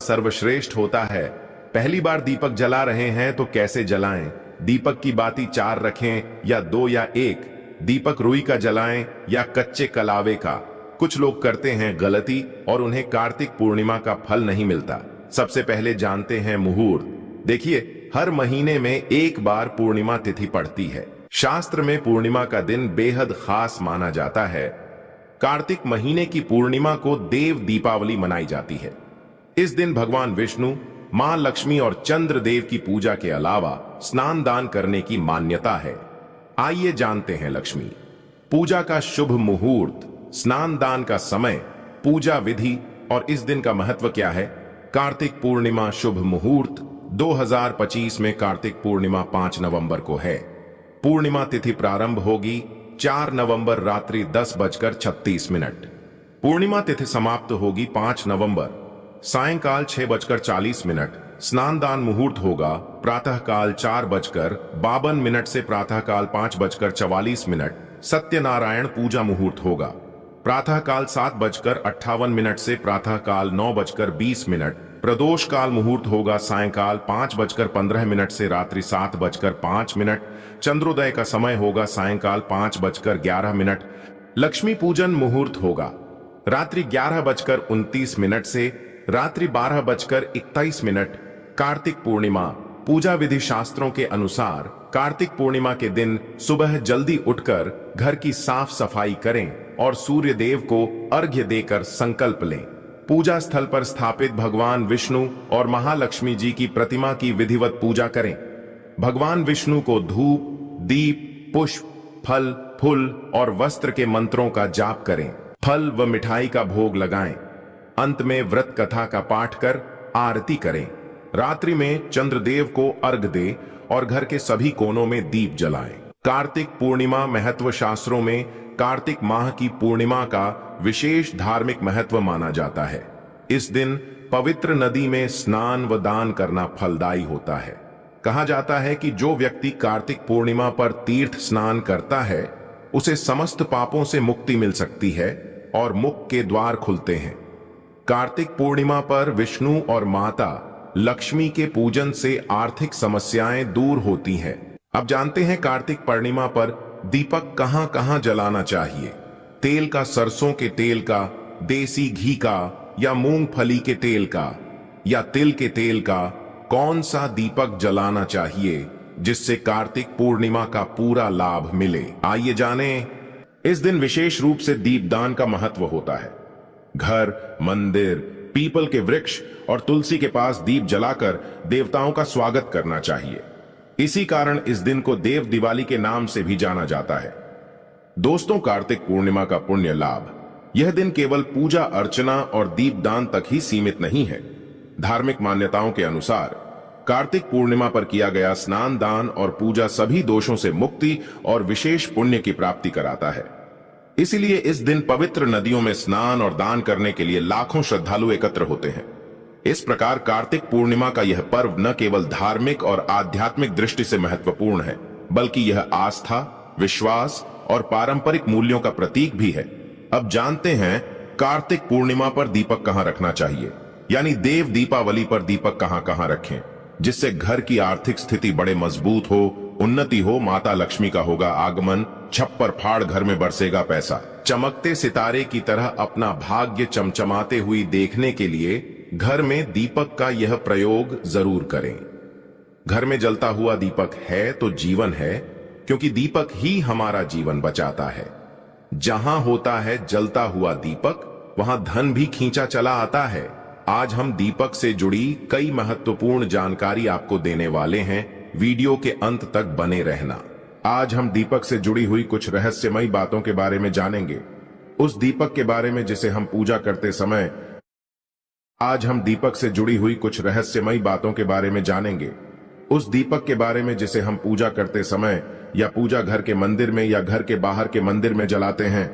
सर्वश्रेष्ठ होता है। पहली बार दीपक जला रहे हैं तो कैसे जलाएं? दीपक की बाती 4 रखें या 2 या 1? दीपक रुई का जलाएं या कच्चे कलावे का? कुछ लोग करते हैं गलती और उन्हें कार्तिक पूर्णिमा का फल नहीं मिलता। सबसे पहले जानते हैं मुहूर्त। देखिए, हर महीने में एक बार पूर्णिमा तिथि पड़ती है। शास्त्र में पूर्णिमा का दिन बेहद खास माना जाता है। कार्तिक महीने की पूर्णिमा को देव दीपावली मनाई जाती है। इस दिन भगवान विष्णु, मां लक्ष्मी और चंद्र देव की पूजा के अलावा स्नान दान करने की मान्यता है। आइए जानते हैं लक्ष्मी पूजा का शुभ मुहूर्त, स्नान दान का समय, पूजा विधि और इस दिन का महत्व क्या है। कार्तिक पूर्णिमा शुभ मुहूर्त 2025 में कार्तिक पूर्णिमा 5 नवंबर को है। पूर्णिमा तिथि प्रारंभ होगी 4 नवंबर रात्रि 10:36। पूर्णिमा तिथि समाप्त होगी 5 नवंबर सायंकाल 6:40। स्नान दान मुहूर्त होगा प्रातःकाल 4:52 से प्रातःकाल 5:44। सत्यनारायण पूजा मुहूर्त होगा प्रातःकाल 7:58 से प्रातःकाल 9:20। प्रदोष काल मुहूर्त होगा सायंकाल 5:15 से रात्रि 7:05। चंद्रोदय का समय होगा सायंकाल 5:11। लक्ष्मी पूजन मुहूर्त होगा रात्रि 11:29 से रात्रि 12:21। कार्तिक पूर्णिमा पूजा विधि शास्त्रों के अनुसार कार्तिक पूर्णिमा के दिन सुबह जल्दी उठकर घर की साफ सफाई करें और सूर्य देव को अर्घ्य देकर संकल्प लें। पूजा स्थल पर स्थापित भगवान विष्णु और महालक्ष्मी जी की प्रतिमा की विधिवत पूजा करें। भगवान विष्णु को धूप, दीप, पुष्प, फल, फूल और वस्त्र के मंत्रों का जाप करें। फल व मिठाई का भोग लगाएं। अंत में व्रत कथा का पाठ कर आरती करें। रात्रि में चंद्रदेव को अर्घ्य दें और घर के सभी कोनों में दीप जलाएं। कार्तिक पूर्णिमा महत्व शास्त्रों में कार्तिक माह की पूर्णिमा का विशेष धार्मिक महत्व माना जाता है। इस दिन पवित्र नदी में स्नान व दान करना फलदायी होता है। कहा जाता है कि जो व्यक्ति कार्तिक पूर्णिमा पर तीर्थ स्नान करता है उसे समस्त पापों से मुक्ति मिल सकती है और मुक्ति के द्वार खुलते हैं। कार्तिक पूर्णिमा पर विष्णु और माता लक्ष्मी के पूजन से आर्थिक समस्याएं दूर होती हैं। अब जानते हैं कार्तिक पूर्णिमा पर दीपक कहां कहां जलाना चाहिए। तेल का, सरसों के तेल का, देसी घी का या मूंगफली के तेल का या तिल के तेल का कौन सा दीपक जलाना चाहिए जिससे कार्तिक पूर्णिमा का पूरा लाभ मिले। आइए जानें। इस दिन विशेष रूप से दीपदान का महत्व होता है। घर, मंदिर, पीपल के वृक्ष और तुलसी के पास दीप जलाकर देवताओं का स्वागत करना चाहिए। इसी कारण इस दिन को देव दिवाली के नाम से भी जाना जाता है। दोस्तों, कार्तिक पूर्णिमा का पुण्य लाभ, यह दिन केवल पूजा अर्चना और दीपदान तक ही सीमित नहीं है। धार्मिक मान्यताओं के अनुसार कार्तिक पूर्णिमा पर किया गया स्नान दान और पूजा सभी दोषों से मुक्ति और विशेष पुण्य की प्राप्ति कराता है। इसीलिए इस दिन पवित्र नदियों में स्नान और दान करने के लिए लाखों श्रद्धालु एकत्र होते हैं। इस प्रकार कार्तिक पूर्णिमा का यह पर्व न केवल धार्मिक और आध्यात्मिक दृष्टि से महत्वपूर्ण है, बल्कि यह आस्था, विश्वास और पारंपरिक मूल्यों का प्रतीक भी है। अब जानते हैं कार्तिक पूर्णिमा पर दीपक कहां रखना चाहिए, यानी देव दीपावली पर दीपक कहां कहां रखें, जिससे घर की आर्थिक स्थिति बड़े मजबूत हो, उन्नति हो, माता लक्ष्मी का होगा आगमन, छप्पर फाड़ घर में बरसेगा पैसा। चमकते सितारे की तरह अपना भाग्य चमचमाते हुई देखने के लिए घर में दीपक का यह प्रयोग जरूर करें। घर में जलता हुआ दीपक है तो जीवन है, क्योंकि दीपक ही हमारा जीवन बचाता है। जहां होता है जलता हुआ दीपक, वहां धन भी खींचा चला आता है। आज हम दीपक से जुड़ी कई महत्वपूर्ण जानकारी आपको देने वाले हैं। वीडियो के अंत तक बने रहना। आज हम दीपक से जुड़ी हुई कुछ रहस्यमयी बातों के बारे में जानेंगे। उस दीपक के बारे में जिसे हम पूजा करते समय आज हम दीपक से जुड़ी हुई कुछ रहस्यमयी बातों के बारे में जानेंगे। उस दीपक के बारे में जिसे हम पूजा करते समय या पूजा घर के मंदिर में या घर के बाहर के मंदिर में जलाते हैं।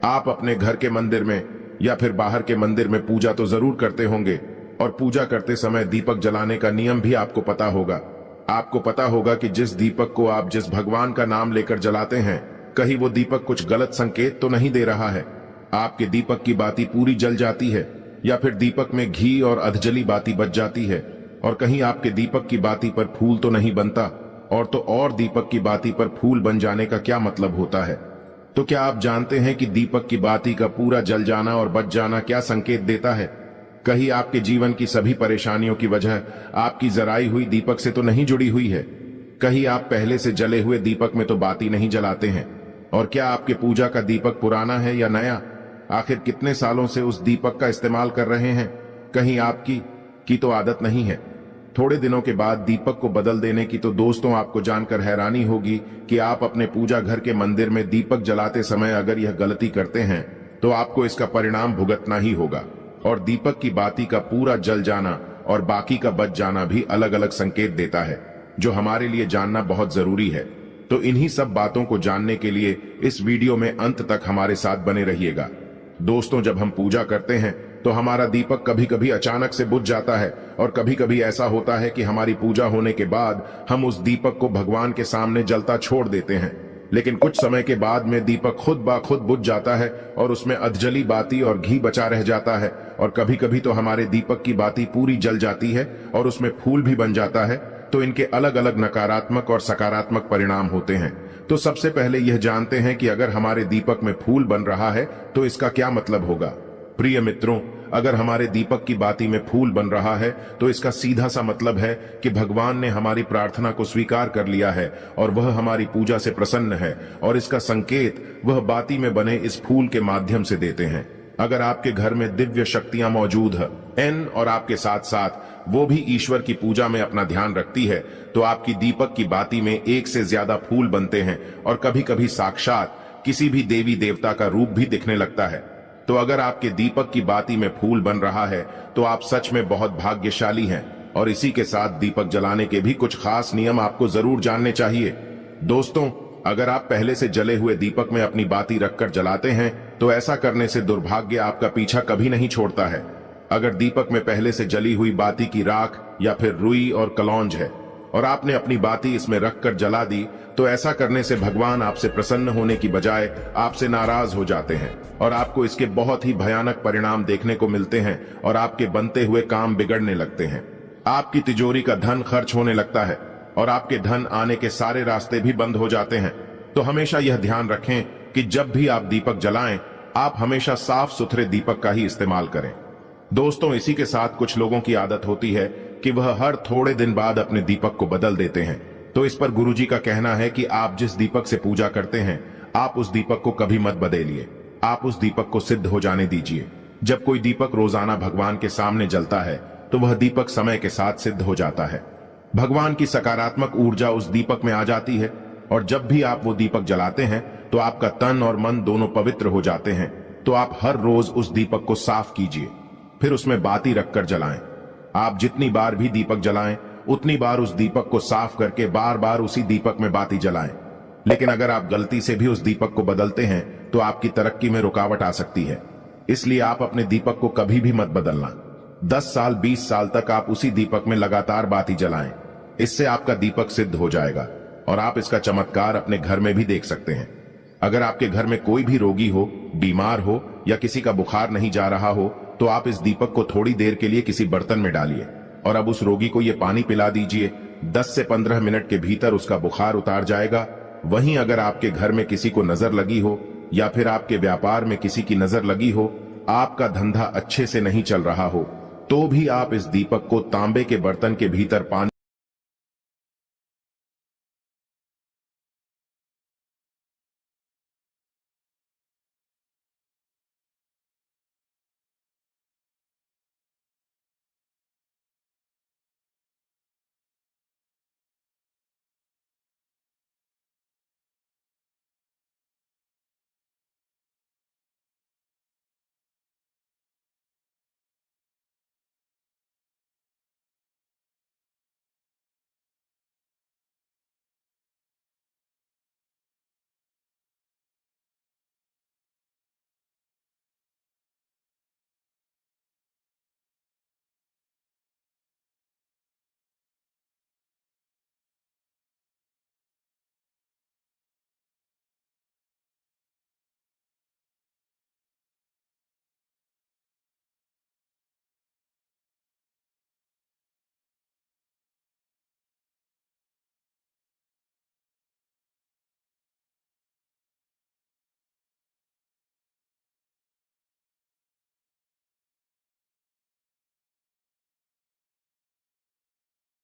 आप अपने घर के मंदिर में या फिर बाहर के मंदिर में पूजा तो जरूर करते होंगे और पूजा करते समय दीपक जलाने का नियम भी आपको पता होगा। आपको पता होगा कि जिस दीपक को आप जिस भगवान का नाम लेकर जलाते हैं, कहीं वो दीपक कुछ गलत संकेत तो नहीं दे रहा है। आपके दीपक की बाती पूरी जल जाती है या फिर दीपक में घी और अधजली बाती बच जाती है, और कहीं आपके दीपक की बाती पर फूल तो नहीं बनता, और तो और दीपक की बाती पर फूल बन जाने का क्या मतलब होता है। तो क्या आप जानते हैं कि दीपक की बाती का पूरा जल जाना और बच जाना क्या संकेत देता है? कहीं आपके जीवन की सभी परेशानियों की वजह आपकी जराई हुई दीपक से तो नहीं जुड़ी हुई है? कहीं आप पहले से जले हुए दीपक में तो बाती नहीं जलाते हैं? और क्या आपके पूजा का दीपक पुराना है या नया? आखिर कितने सालों से उस दीपक का इस्तेमाल कर रहे हैं? कहीं आपकी तो आदत नहीं है। थोड़े दिनों के बाद दीपक को बदल देने की तो दोस्तों आपको जानकर हैरानी होगी कि आप अपने पूजा घर के मंदिर में दीपक जलाते समय अगर यह गलती करते हैं तो आपको इसका परिणाम भुगतना ही होगा। और दीपक की बाती का पूरा जल जाना और बाकी का बच जाना भी अलग अलग संकेत देता है, जो हमारे लिए जानना बहुत जरूरी है। तो इन्हीं सब बातों को जानने के लिए इस वीडियो में अंत तक हमारे साथ बने रहिएगा। दोस्तों, जब हम पूजा करते हैं तो हमारा दीपक कभी कभी अचानक से बुझ जाता है, और कभी कभी ऐसा होता है कि हमारी पूजा होने के बाद हम उस दीपक को भगवान के सामने जलता छोड़ देते हैं। लेकिन कुछ समय के बाद में दीपक खुद ब खुद बुझ जाता है और उसमें अधजली बाती और घी बचा रह जाता है, और कभी कभी तो हमारे दीपक की बाती पूरी जल जाती है और उसमें फूल भी बन जाता है। तो इनके अलग अलग नकारात्मक और सकारात्मक परिणाम होते हैं। तो सबसे पहले यह जानते हैं कि अगर हमारे दीपक में फूल बन रहा है तो इसका क्या मतलब होगा। प्रिय मित्रों, अगर हमारे दीपक की बाती में फूल बन रहा है तो इसका सीधा सा मतलब है कि भगवान ने हमारी प्रार्थना को स्वीकार कर लिया है और वह हमारी पूजा से प्रसन्न है, और इसका संकेत वह बाती में बने इस फूल के माध्यम से देते हैं। अगर आपके घर में दिव्य शक्तियां मौजूद हैं और आपके साथ साथ वो भी ईश्वर की पूजा में अपना ध्यान रखती है, तो आपकी दीपक की बाती में एक से ज्यादा फूल बनते हैं, और कभी कभी साक्षात किसी भी देवी देवता का रूप भी दिखने लगता है। तो अगर आपके दीपक की बाती में फूल बन रहा है तो आप सच में बहुत भाग्यशाली हैं। और इसी के साथ दीपक जलाने के भी कुछ खास नियम आपको जरूर जानने चाहिए। दोस्तों, अगर आप पहले से जले हुए दीपक में अपनी बाती रखकर जलाते हैं तो ऐसा करने से दुर्भाग्य आपका पीछा कभी नहीं छोड़ता है। अगर दीपक में पहले से जली हुई बाती की राख या फिर रुई और कलौंज है और आपने अपनी बाती इसमें रखकर जला दी, तो ऐसा करने से भगवान आपसे प्रसन्न होने की बजाय आपसे नाराज हो जाते हैं, और आपको इसके बहुत ही भयानक परिणाम देखने को मिलते हैं, और आपके बनते हुए काम बिगड़ने लगते हैं। आपकी तिजोरी का धन खर्च होने लगता है और आपके धन आने के सारे रास्ते भी बंद हो जाते हैं। तो हमेशा यह ध्यान रखें कि जब भी आप दीपक जलाएं, आप हमेशा साफ सुथरे दीपक का ही इस्तेमाल करें। दोस्तों, इसी के साथ कुछ लोगों की आदत होती है कि वह हर थोड़े दिन बाद अपने दीपक को बदल देते हैं। तो इस पर गुरुजी का कहना है कि आप जिस दीपक से पूजा करते हैं, आप उस दीपक को कभी मत बदलिए। आप उस दीपक को सिद्ध हो जाने दीजिए। जब कोई दीपक रोजाना भगवान के सामने जलता है तो वह दीपक समय के साथ सिद्ध हो जाता है। भगवान की सकारात्मक ऊर्जा उस दीपक में आ जाती है, और जब भी आप वो दीपक जलाते हैं तो आपका तन और मन दोनों पवित्र हो जाते हैं। तो आप हर रोज उस दीपक को साफ कीजिए, फिर उसमें बाती रखकर जलाएं। आप जितनी बार भी दीपक जलाएं, उतनी बार उस दीपक को साफ करके बार बार उसी दीपक में बाती जलाएं। लेकिन अगर आप गलती से भी उस दीपक को बदलते हैं तो आपकी तरक्की में रुकावट आ सकती है। इसलिए आप अपने दीपक को कभी भी मत बदलना। 10 साल 20 साल तक आप उसी दीपक में लगातार बाती जलाएं। इससे आपका दीपक सिद्ध हो जाएगा, और आप इसका चमत्कार अपने घर में भी देख सकते हैं। अगर आपके घर में कोई भी रोगी हो, बीमार हो, या किसी का बुखार नहीं जा रहा हो, तो आप इस दीपक को थोड़ी देर के लिए किसी बर्तन में डालिए, और अब उस रोगी को यह पानी पिला दीजिए। 10 से 15 मिनट के भीतर उसका बुखार उतार जाएगा। वहीं अगर आपके घर में किसी को नजर लगी हो, या फिर आपके व्यापार में किसी की नजर लगी हो, आपका धंधा अच्छे से नहीं चल रहा हो, तो भी आप इस दीपक को तांबे के बर्तन के भीतर पानी